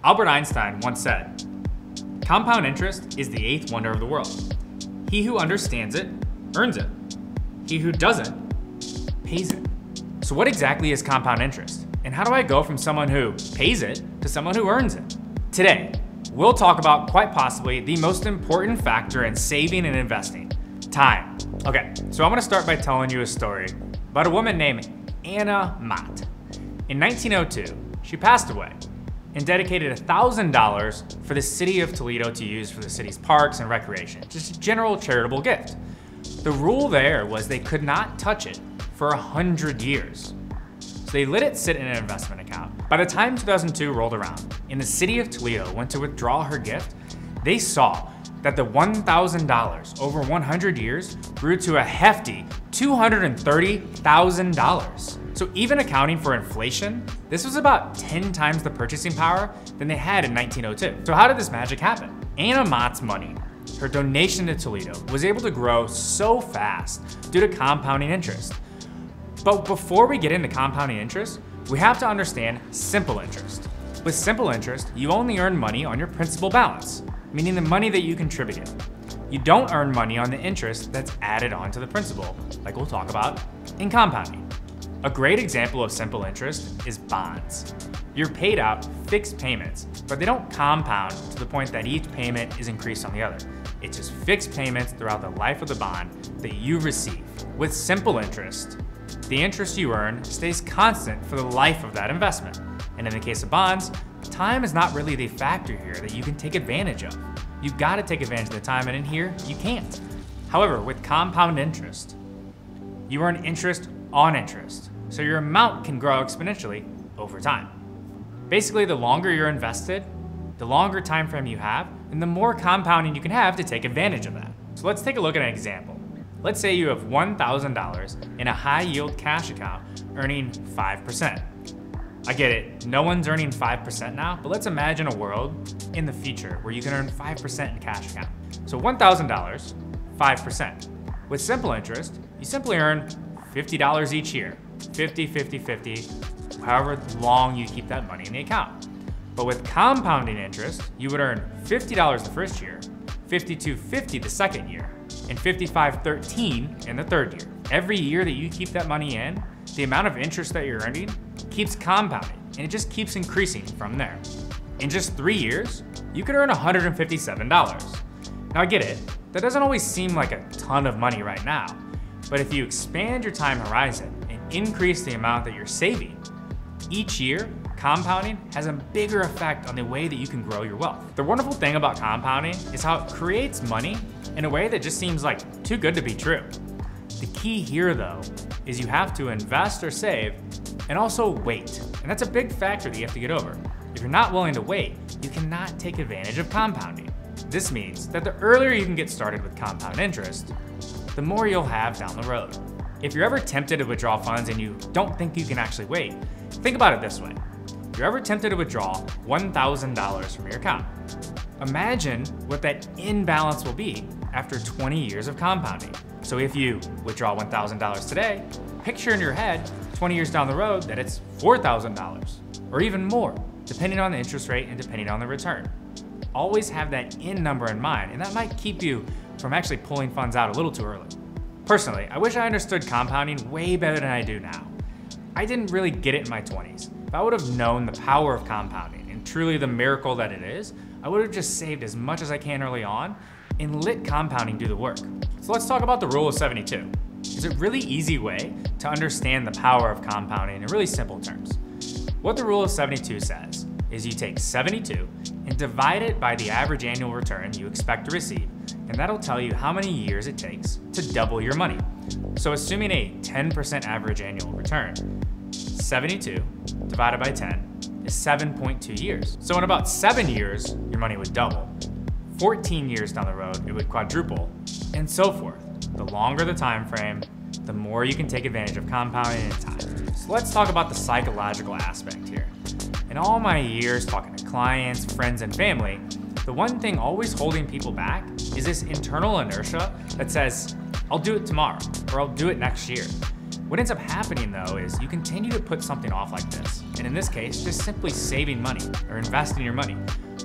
Albert Einstein once said, "Compound interest is the eighth wonder of the world. He who understands it, earns it. He who doesn't, pays it." So what exactly is compound interest? And how do I go from someone who pays it to someone who earns it? Today, we'll talk about quite possibly the most important factor in saving and investing, time. Okay, so I'm gonna start by telling you a story about a woman named Anna Mott. In 1902, she passed away and dedicated $1,000 for the city of Toledo to use for the city's parks and recreation, just a general charitable gift. The rule there was they could not touch it for 100 years. So they let it sit in an investment account. By the time 2002 rolled around and the city of Toledo went to withdraw her gift, they saw that the $1,000 over 100 years grew to a hefty $230,000. So even accounting for inflation, this was about 10 times the purchasing power than they had in 1902. So how did this magic happen? Anna Mott's money, her donation to Toledo, was able to grow so fast due to compounding interest. But before we get into compounding interest, we have to understand simple interest. With simple interest, you only earn money on your principal balance, meaning the money that you contributed. You don't earn money on the interest that's added onto the principal, like we'll talk about in compounding. A great example of simple interest is bonds. You're paid out fixed payments, but they don't compound to the point that each payment is increased on the other. It's just fixed payments throughout the life of the bond that you receive. With simple interest, the interest you earn stays constant for the life of that investment. And in the case of bonds, time is not really the factor here that you can take advantage of. You've got to take advantage of the time, and in here, you can't. However, with compound interest, you earn interest on interest, so your amount can grow exponentially over time. Basically, the longer you're invested, the longer time frame you have, and the more compounding you can have to take advantage of that. So let's take a look at an example. Let's say you have $1,000 in a high yield cash account earning 5%. I get it, no one's earning 5% now, but let's imagine a world in the future where you can earn 5% in cash account. So $1,000, 5%. With simple interest, you simply earn $50 each year, 50, 50, 50, however long you keep that money in the account. But with compounding interest, you would earn $50 the first year, $52.50 the second year, and $55.13 in the third year. Every year that you keep that money in, the amount of interest that you're earning keeps compounding, and it just keeps increasing from there. In just 3 years, you could earn $157. Now I get it, that doesn't always seem like a ton of money right now, but if you expand your time horizon and increase the amount that you're saving, each year, compounding has a bigger effect on the way that you can grow your wealth. The wonderful thing about compounding is how it creates money in a way that just seems like too good to be true. The key here though, is you have to invest or save and also wait. And that's a big factor that you have to get over. If you're not willing to wait, you cannot take advantage of compounding. This means that the earlier you can get started with compound interest, the more you'll have down the road. If you're ever tempted to withdraw funds and you don't think you can actually wait, think about it this way. If you're ever tempted to withdraw $1,000 from your account, imagine what that imbalance will be after 20 years of compounding. So if you withdraw $1,000 today, picture in your head 20 years down the road that it's $4,000 or even more, depending on the interest rate and depending on the return. Always have that in number in mind, and that might keep you from actually pulling funds out a little too early. Personally, I wish I understood compounding way better than I do now. I didn't really get it in my 20s. If I would have known the power of compounding and truly the miracle that it is, I would have just saved as much as I can early on and let compounding do the work. So let's talk about the rule of 72. It's a really easy way to understand the power of compounding in really simple terms. What the rule of 72 says is you take 72 and divide it by the average annual return you expect to receive, and that'll tell you how many years it takes to double your money. So assuming a 10% average annual return, 72 divided by 10 is 7.2 years. So in about 7 years, your money would double. 14 years down the road, it would quadruple, and so forth. The longer the time frame, the more you can take advantage of compounding in time. So let's talk about the psychological aspect here. In all my years talking to clients, friends, and family, the one thing always holding people back is this internal inertia that says, I'll do it tomorrow, or I'll do it next year. What ends up happening though is you continue to put something off like this. And in this case, just simply saving money or investing your money.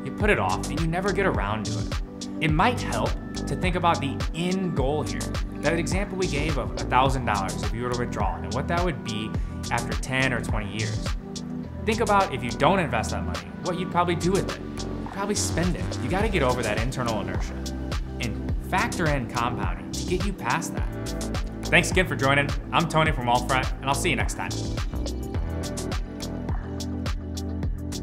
You put it off and you never get around to it. It might help to think about the end goal here. That example we gave of $1,000 if you were to withdraw and what that would be after 10 or 20 years. Think about if you don't invest that money, what you'd probably do with it. You'd probably spend it. You gotta get over that internal inertia and factor in compounding to get you past that. Thanks again for joining. I'm Tony from Wealthfront, and I'll see you next time.